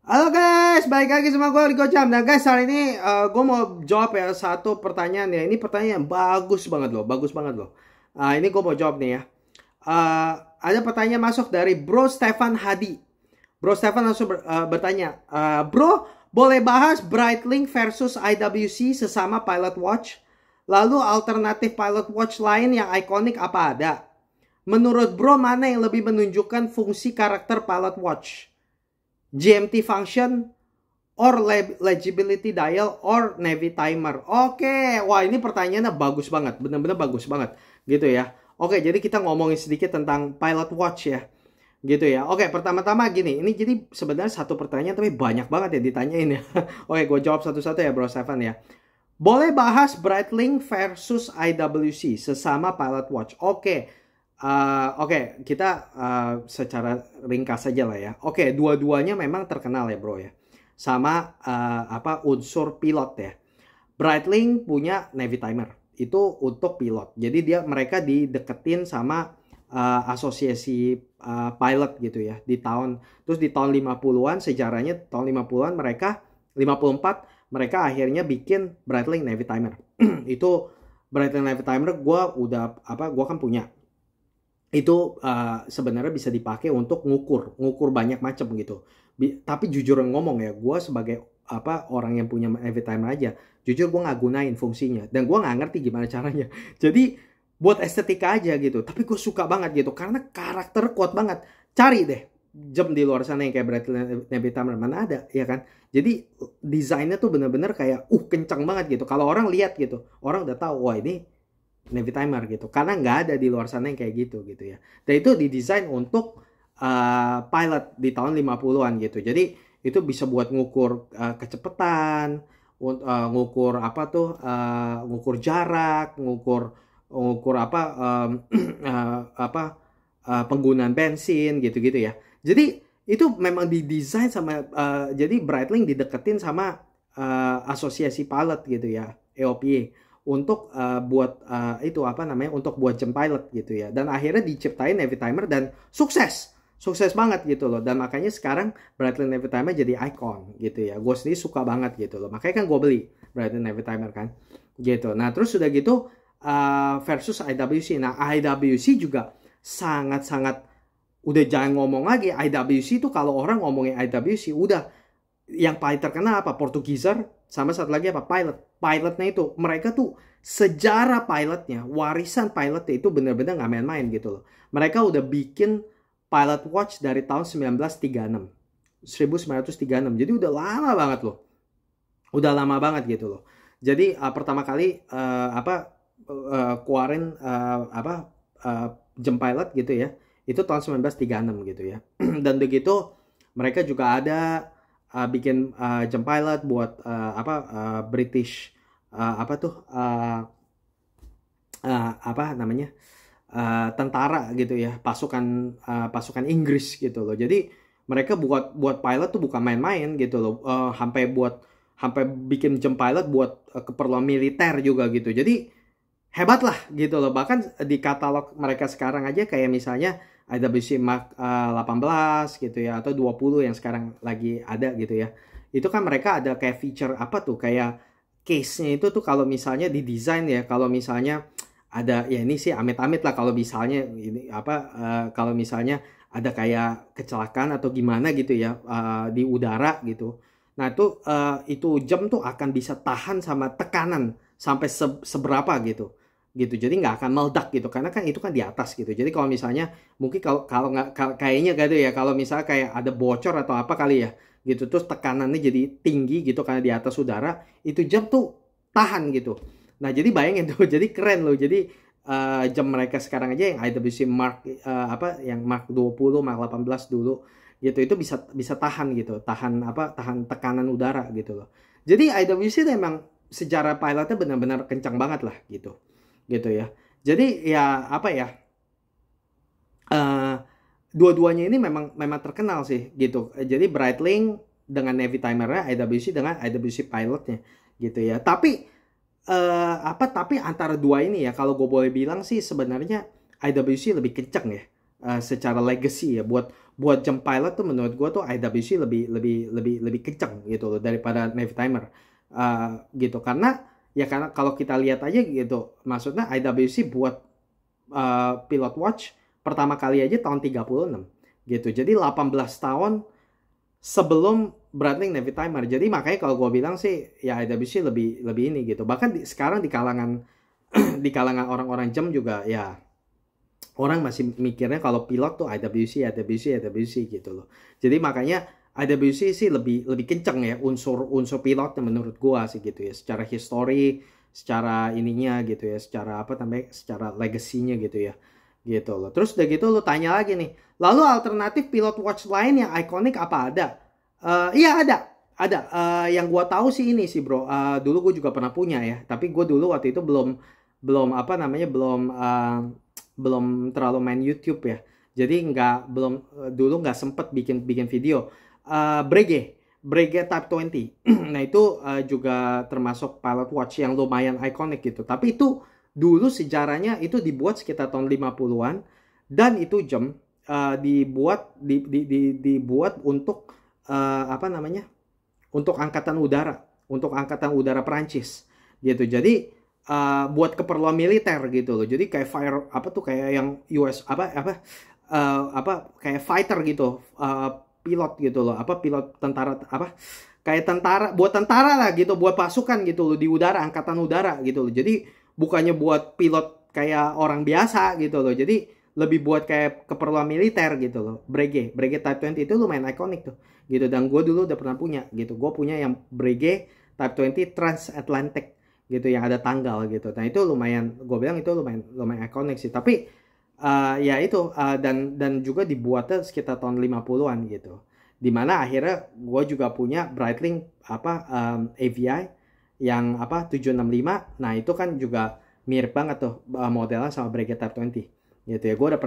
Halo guys, balik lagi sama gue Liko Jam. Nah guys, hari ini gue mau jawab ya satu pertanyaan ya. Ini pertanyaan yang bagus banget loh, bagus banget loh. Ini gue mau jawab nih ya. Ada pertanyaan masuk dari Bro Stefan Hadi. Bro Stefan langsung bertanya, Bro, boleh bahas Breitling versus IWC sesama Pilot Watch? Lalu alternatif Pilot Watch lain yang ikonik apa ada? Menurut Bro, mana yang lebih menunjukkan fungsi karakter Pilot Watch? GMT function or legibility dial or Navy timer. Oke, wah ini pertanyaannya bagus banget, bener-bener bagus banget gitu ya. Oke, jadi kita ngomongin sedikit tentang Pilot Watch ya, gitu ya. Oke, pertama-tama gini, ini jadi sebenarnya satu pertanyaan tapi banyak banget ya ditanyain ya. Oke, gue jawab satu-satu ya Bro Stefan ya. Boleh bahas Breitling versus IWC sesama Pilot Watch. Oke, kita secara ringkas saja lah ya. Oke, dua-duanya memang terkenal ya bro ya. Sama unsur pilot ya. Breitling punya Navy timer. Itu untuk pilot. Jadi mereka dideketin sama asosiasi pilot gitu ya. Terus di tahun 50-an, sejarahnya tahun 50-an mereka 54 mereka akhirnya bikin Breitling Navy timer. Itu Breitling Navy timer gue kan punya. Itu sebenarnya bisa dipakai untuk ngukur banyak macam gitu. Tapi jujur ngomong ya, gue sebagai orang yang punya Navy timer aja, jujur gue nggak gunain fungsinya dan gue nggak ngerti gimana caranya. Jadi buat estetika aja gitu, tapi gue suka banget gitu karena karakter kuat banget. Cari deh jam di luar sana yang kayak Breitling Navy timer, mana ada ya kan. Jadi desainnya tuh bener-bener kayak kencang banget gitu. Kalau orang lihat gitu, orang udah tahu wah ini Navy timer gitu, karena nggak ada di luar sana yang kayak gitu ya. Dan itu didesain untuk pilot di tahun 50-an gitu. Jadi itu bisa buat ngukur kecepatan, ngukur jarak, ngukur penggunaan bensin gitu-gitu ya. Jadi itu memang didesain sama jadi Breitling dideketin sama asosiasi pilot gitu ya, AOPA. Untuk untuk buat jam pilot gitu ya, dan akhirnya diciptain Navy timer dan sukses banget gitu loh, dan makanya sekarang Breitling Navy timer jadi icon gitu ya. Gue sendiri suka banget gitu loh, makanya kan gue beli Breitling Navy timer kan gitu. Nah terus udah gitu versus IWC. Nah IWC juga sangat-sangat, udah jangan ngomong lagi IWC itu. Kalau orang ngomongin IWC udah yang paling terkenal apa? Portugizer, sama satu lagi apa? Pilotnya itu, mereka tuh sejarah pilotnya, warisan pilotnya itu bener-bener nggak main-main gitu loh. Mereka udah bikin Pilot Watch dari tahun 1936. Jadi udah lama banget loh. Udah lama banget gitu loh. Jadi pertama kali keluarin jam pilot gitu ya. Itu tahun 1936 gitu ya. Dan begitu mereka juga ada bikin jam pilot buat British tentara gitu ya, pasukan Inggris gitu loh. Jadi mereka buat pilot tuh bukan main-main gitu loh, sampai bikin jam pilot buat keperluan militer juga gitu. Jadi hebat lah gitu loh. Bahkan di katalog mereka sekarang aja kayak misalnya IWC Mark 18 gitu ya, atau 20 yang sekarang lagi ada gitu ya. Itu kan mereka ada kayak feature kayak case-nya itu tuh kalau misalnya didesain ya, kalau misalnya ada ya, ini sih amit-amit lah kalau misalnya ini kalau misalnya ada kayak kecelakaan atau gimana gitu ya di udara gitu. Nah itu jam tuh akan bisa tahan sama tekanan sampai seberapa gitu. Jadi nggak akan meledak gitu, karena kan itu kan di atas gitu. Jadi kalau misalnya mungkin kalau nggak kayaknya gitu ya, kalau misalnya kayak ada bocor atau apa kali ya gitu, terus tekanannya jadi tinggi gitu karena di atas udara, itu jam tuh tahan gitu. Nah jadi bayangin tuh, jadi keren loh. Jadi jam mereka sekarang aja yang IWC Mark yang Mark 20, Mark 18 dulu gitu, itu bisa tahan gitu, tahan tekanan udara gitu loh. Jadi IWC memang sejarah pilotnya benar-benar kencang banget lah gitu ya. Jadi ya dua-duanya ini memang terkenal sih gitu. Jadi Breitling dengan Navy timernya, IWC dengan IWC pilotnya gitu ya. Tapi antara dua ini ya, kalau gue boleh bilang sih sebenarnya IWC lebih kencang ya secara legacy ya, buat buat jam pilot tuh menurut gue tuh IWC lebih kenceng gitu loh daripada Navy Timer. Gitu karena kalau kita lihat aja gitu, maksudnya IWC buat pilot watch pertama kali aja tahun 36 gitu. Jadi 18 tahun sebelum Breitling Navy Timer. Jadi makanya kalau gue bilang sih ya IWC lebih ini gitu. Bahkan sekarang di kalangan di kalangan orang-orang jam juga ya orang masih mikirnya kalau pilot tuh IWC gitu loh. Jadi makanya IWC sih lebih kenceng ya unsur pilotnya menurut gua sih gitu ya. Secara history, secara ininya gitu ya, secara apa namanya, secara legasinya gitu ya. Gitu loh. Terus udah gitu lo tanya lagi nih. Lalu alternatif pilot watch lain yang ikonik apa ada? Iya ada. Ada. Yang gua tahu sih ini sih bro. Dulu gue juga pernah punya ya. Tapi gue dulu waktu itu belum apa namanya belum terlalu main YouTube ya. Jadi dulu nggak sempet bikin video. Breguet Type 20. Nah itu juga termasuk pilot watch yang lumayan ikonik gitu. Tapi itu dulu sejarahnya itu dibuat sekitar tahun 50-an dan itu jam dibuat untuk apa namanya? Untuk angkatan udara Prancis gitu. Jadi buat keperluan militer gitu loh. Jadi kayak kayak yang US kayak fighter gitu, pilot gitu loh, pilot tentara kayak buat tentara lah gitu, buat pasukan gitu loh di udara, angkatan udara gitu loh. Jadi bukannya buat pilot kayak orang biasa gitu loh. Jadi lebih buat kayak keperluan militer gitu loh. Breguet Type 20 itu lumayan ikonik tuh gitu, dan gue dulu udah pernah punya gitu. Gue punya yang Breguet Type 20 Transatlantic gitu yang ada tanggal gitu. Nah itu lumayan, gue bilang itu lumayan ikonik sih. Tapi ya itu dan juga dibuatnya sekitar tahun 50-an gitu. Dimana akhirnya gue juga punya Breitling AVI yang 765. Nah itu kan juga mirip banget tuh modelnya sama Breguet Type 20 gitu ya. Gue udah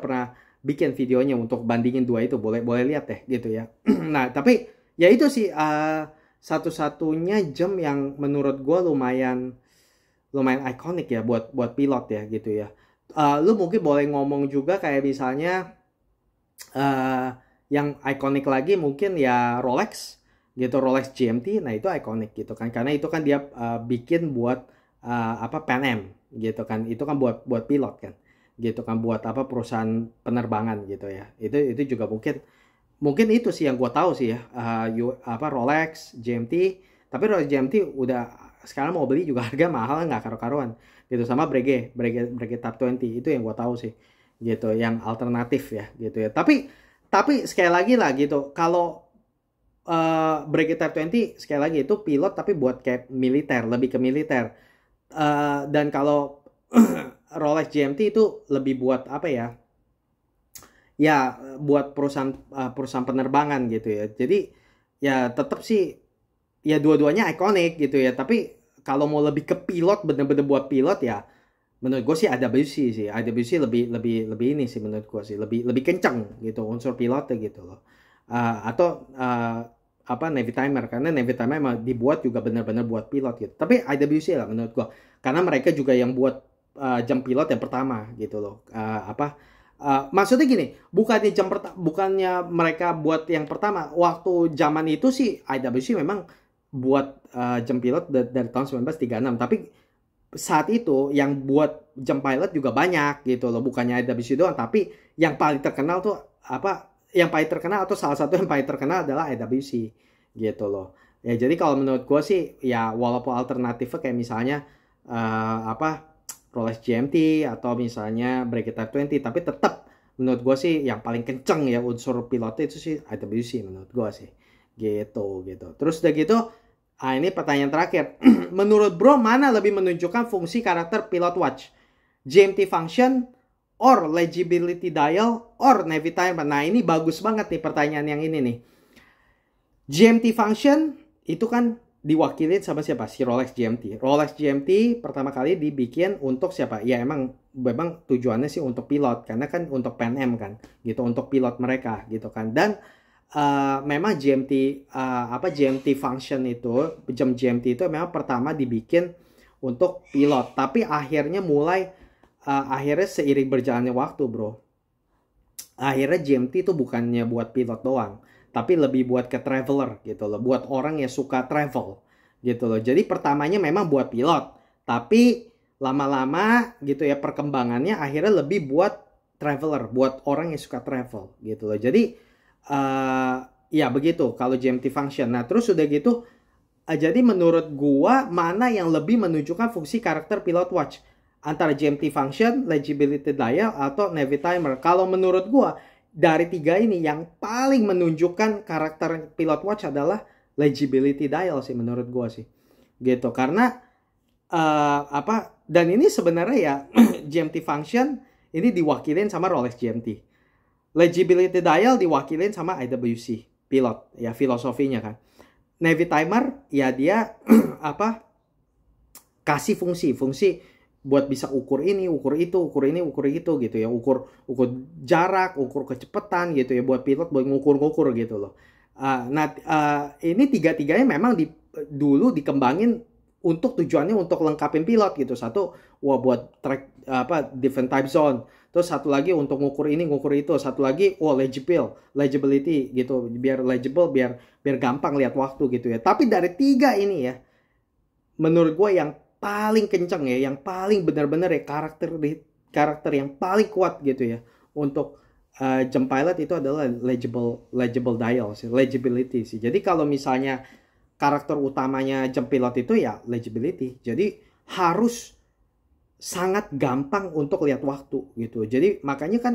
pernah bikin videonya untuk bandingin dua itu. Boleh lihat deh gitu ya. Nah tapi ya itu sih satu-satunya jam yang menurut gue lumayan ikonik ya buat pilot ya gitu ya. Lu mungkin boleh ngomong juga kayak misalnya yang ikonik lagi mungkin ya Rolex gitu, Rolex GMT. Nah itu ikonik gitu kan, karena itu kan dia bikin buat Pan Am gitu kan. Itu kan buat pilot kan gitu kan, buat perusahaan penerbangan gitu ya. Itu juga mungkin itu sih yang gue tahu sih ya, Rolex GMT. Tapi Rolex GMT udah sekarang mau beli juga harga mahal, nggak karu-karuan gitu. Sama Breguet Type 20 itu yang gue tahu sih gitu, yang alternatif ya gitu ya. Tapi sekali lagi lah gitu, kalau Breguet Type 20 sekali lagi itu pilot tapi buat kayak militer, lebih ke militer. Dan kalau Rolex GMT itu lebih buat apa ya? Ya buat perusahaan penerbangan gitu ya. Jadi ya tetap sih ya dua-duanya ikonik gitu ya. Tapi kalau mau lebih ke pilot, bener-bener buat pilot ya, menurut gue sih IWC sih. IWC lebih ini sih menurut gue sih, lebih kencang gitu unsur pilotnya gitu loh. Atau Navy Timer, karena Navy Timer emang dibuat juga bener-bener buat pilot gitu. Tapi IWC lah menurut gue, karena mereka juga yang buat jam pilot yang pertama gitu loh. Maksudnya gini, bukannya mereka buat yang pertama. Waktu zaman itu sih IWC memang buat jam pilot dari tahun 1936. Tapi saat itu yang buat jam pilot juga banyak gitu loh. Bukannya IWC doang, tapi yang paling terkenal tuh yang paling terkenal atau salah satu yang paling terkenal adalah IWC gitu loh. Ya jadi kalau menurut gue sih ya, walaupun alternatifnya kayak misalnya Rolex GMT atau misalnya Breguet Type 20, tapi tetap menurut gue sih yang paling kenceng ya unsur pilotnya itu sih IWC menurut gue sih gitu. Terus udah gitu, ini pertanyaan terakhir. Menurut bro, mana lebih menunjukkan fungsi karakter pilot watch? GMT function or legibility dial or Navy Timer? Nah ini bagus banget nih pertanyaan yang ini nih. GMT function itu kan diwakilin sama siapa? Si Rolex GMT. Rolex GMT pertama kali dibikin untuk siapa? Ya memang tujuannya sih untuk pilot, karena kan untuk Pan Am kan gitu, untuk pilot mereka gitu kan. Dan memang GMT function itu, jam GMT itu memang pertama dibikin untuk pilot, tapi akhirnya seiring berjalannya waktu bro, akhirnya GMT itu bukannya buat pilot doang, tapi lebih buat ke traveler gitu loh, buat orang yang suka travel gitu loh. Jadi pertamanya memang buat pilot, tapi lama-lama gitu ya perkembangannya akhirnya lebih buat traveler, buat orang yang suka travel gitu loh. Jadi ya begitu kalau GMT function. Nah terus udah gitu, jadi menurut gua mana yang lebih menunjukkan fungsi karakter pilot watch? Antara GMT function, legibility dial, atau navy timer. Kalau menurut gua dari tiga ini yang paling menunjukkan karakter pilot watch adalah legibility dial sih menurut gua sih. Gitu. Karena dan ini sebenarnya ya GMT function ini diwakilin sama Rolex GMT. Legibility dial diwakilin sama IWC pilot ya, filosofinya kan. Navy timer ya dia kasih fungsi buat bisa ukur ini, ukur itu, ukur ini, ukur itu gitu ya, ukur jarak, ukur kecepatan gitu ya, buat pilot buat ngukur gitu loh. Ini tiga-tiganya memang dulu dikembangin untuk tujuannya untuk lengkapin pilot gitu. Satu, buat track different time zone. Terus satu lagi untuk ngukur ini, ngukur itu. Satu lagi, legibility gitu, biar legible, biar gampang lihat waktu gitu ya. Tapi dari tiga ini ya, menurut gue yang paling kenceng ya, yang paling benar-benar ya karakter yang paling kuat gitu ya untuk jump pilot itu adalah legible dial sih, legibility sih. Jadi kalau misalnya karakter utamanya jump pilot itu ya legibility, jadi harus sangat gampang untuk lihat waktu gitu. Jadi makanya kan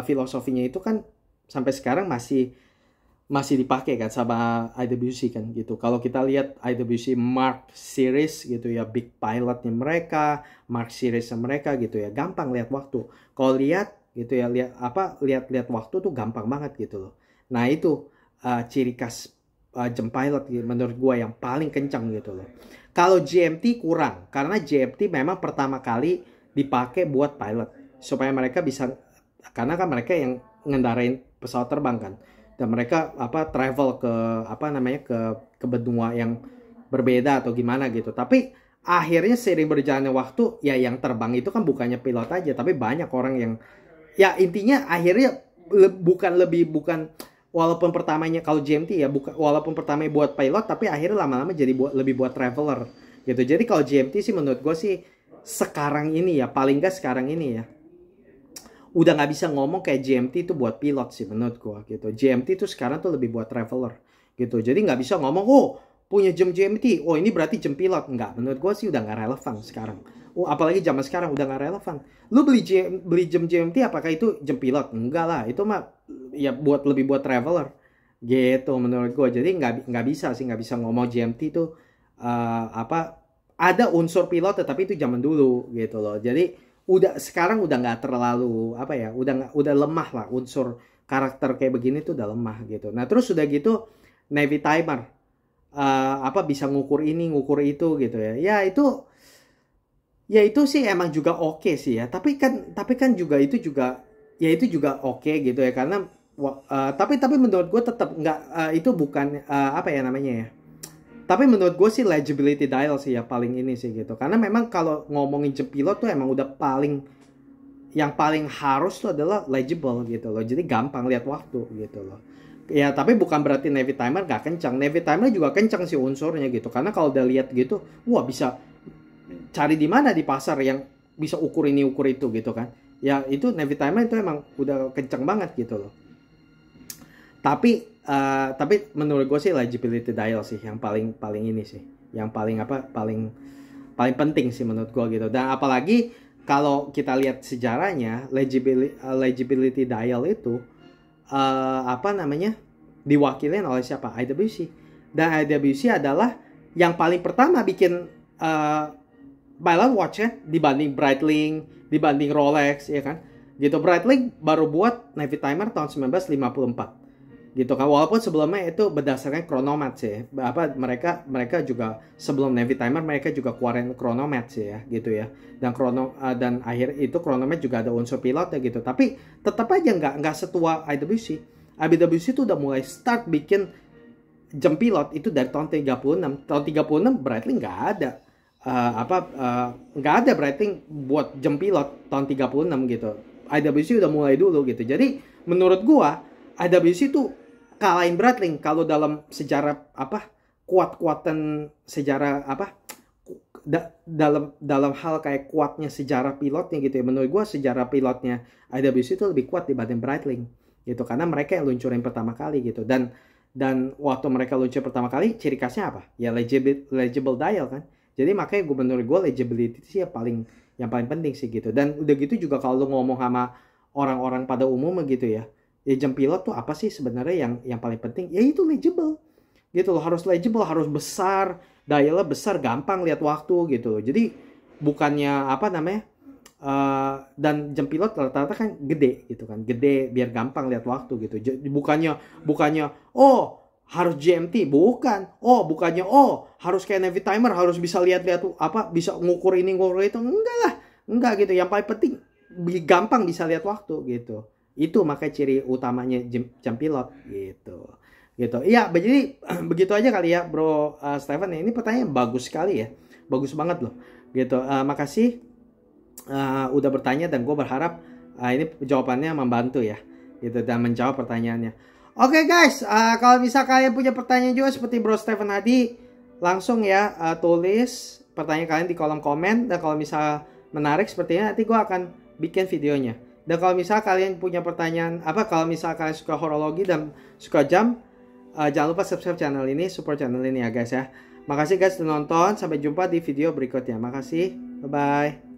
filosofinya itu kan sampai sekarang masih dipakai kan sama IWC kan gitu. Kalau kita lihat IWC Mark Series gitu ya, big pilotnya mereka, Mark Seriesnya mereka gitu ya, gampang lihat waktu. Kalau lihat gitu ya, lihat waktu tuh gampang banget gitu loh. Nah itu ciri khas jump pilot menurut gua yang paling kencang gitu loh. Kalau GMT kurang, karena GMT memang pertama kali dipakai buat pilot supaya mereka bisa, karena kan mereka yang ngendarain pesawat terbang kan, dan mereka travel ke benua yang berbeda atau gimana gitu. Tapi akhirnya seiring berjalannya waktu ya, yang terbang itu kan bukannya pilot aja, tapi banyak orang yang ya intinya akhirnya bukan walaupun pertamanya kalau GMT ya walaupun pertamanya buat pilot, tapi akhirnya lama-lama jadi lebih buat traveler gitu. Jadi kalau GMT sih menurut gue sih sekarang ini ya, paling gak sekarang ini ya, udah nggak bisa ngomong kayak GMT itu buat pilot sih menurut gua gitu. GMT itu sekarang tuh lebih buat traveler gitu. Jadi nggak bisa ngomong, punya jam GMT, ini berarti jam pilot. Nggak, menurut gua sih udah nggak relevan sekarang. Apalagi zaman sekarang udah nggak relevan. Lu beli jam GMT apakah itu jam pilot? Enggak lah, itu mah ya lebih buat traveler gitu menurut gua. Jadi nggak bisa ngomong GMT itu ada unsur pilot, tetapi itu zaman dulu gitu loh. Jadi sekarang udah nggak terlalu udah lemah lah, unsur karakter kayak begini tuh udah lemah gitu. Nah terus udah gitu navy timer bisa ngukur ini ngukur itu gitu ya. Ya itu sih emang juga oke sih ya. Tapi kan juga itu juga oke gitu ya, karena tapi menurut gue tetap nggak, itu bukan tapi menurut gue sih legibility dial sih ya paling ini sih gitu. Karena memang kalau ngomongin jam pilot tuh emang udah yang paling harus tuh adalah legible gitu loh. Jadi gampang lihat waktu gitu loh. Ya tapi bukan berarti navy timer gak kencang. Navy timer juga kencang sih unsurnya gitu. Karena kalau udah lihat gitu, bisa cari di mana di pasar yang bisa ukur ini ukur itu gitu kan. Ya itu navy timer itu emang udah kencang banget gitu loh. Tapi menurut gue sih legibility dial sih yang paling ini sih, yang paling paling penting sih menurut gue gitu. Dan apalagi kalau kita lihat sejarahnya, legibility dial itu diwakilin oleh siapa? IWC. Dan IWC adalah yang paling pertama bikin pilot watch ya, dibanding Breitling, dibanding Rolex ya kan. Gitu. Breitling baru buat navy timer tahun 1954. Gitu kan, walaupun sebelumnya itu berdasarkan chronomat sih. Mereka juga sebelum navy timer mereka juga keluarin chronomat sih ya gitu ya. Dan akhir itu chronomat juga ada unsur pilot ya gitu. Tapi tetap aja nggak setua IWC. IWC itu udah mulai start bikin jam pilot itu dari tahun 36. Tahun 36 Breitling nggak ada Breitling buat jam pilot tahun 36 gitu. IWC udah mulai dulu gitu. Jadi menurut gua IWC itu kalahin Breitling kalau dalam sejarah apa kuat-kuatan sejarah apa dalam hal kayak kuatnya sejarah pilotnya gitu ya. Menurut gua sejarah pilotnya IWC itu lebih kuat dibanding Breitling gitu, karena mereka yang luncurin pertama kali gitu. Dan waktu mereka luncur pertama kali ciri khasnya apa? Ya legible dial kan. Jadi makanya menurut gue legibility sih yang paling penting sih gitu. Dan udah gitu juga kalau lu ngomong sama orang-orang pada umum gitu ya, jam pilot tuh apa sih sebenarnya yang paling penting? Ya itu legible gitu loh, harus legible, harus besar, dialnya besar, gampang lihat waktu gitu loh. Jadi bukannya apa namanya, dan jam pilot rata-rata kan gede gitu kan, gede biar gampang lihat waktu gitu. Bukannya oh harus GMT, bukannya harus kayak Navy timer, harus bisa lihat-lihat apa, bisa ngukur ini ngukur itu, enggak gitu. Yang paling penting gampang bisa lihat waktu gitu. Itu makanya ciri utamanya jam pilot gitu. Iya, jadi begitu aja kali ya Bro Stephen. Ini pertanyaan bagus sekali ya, bagus banget loh gitu. Makasih udah bertanya, dan gue berharap ini jawabannya membantu ya gitu dan menjawab pertanyaannya. Oke guys, kalau misal kalian punya pertanyaan juga seperti Bro Stephen Hadi, langsung ya tulis pertanyaan kalian di kolom komen. Dan kalau misal menarik sepertinya, nanti gue akan bikin videonya. Dan kalau misal kalian punya pertanyaan kalau misal kalian suka horologi dan suka jam, jangan lupa subscribe channel ini, support channel ini ya guys ya. Makasih guys udah nonton, sampai jumpa di video berikutnya. Makasih, bye bye.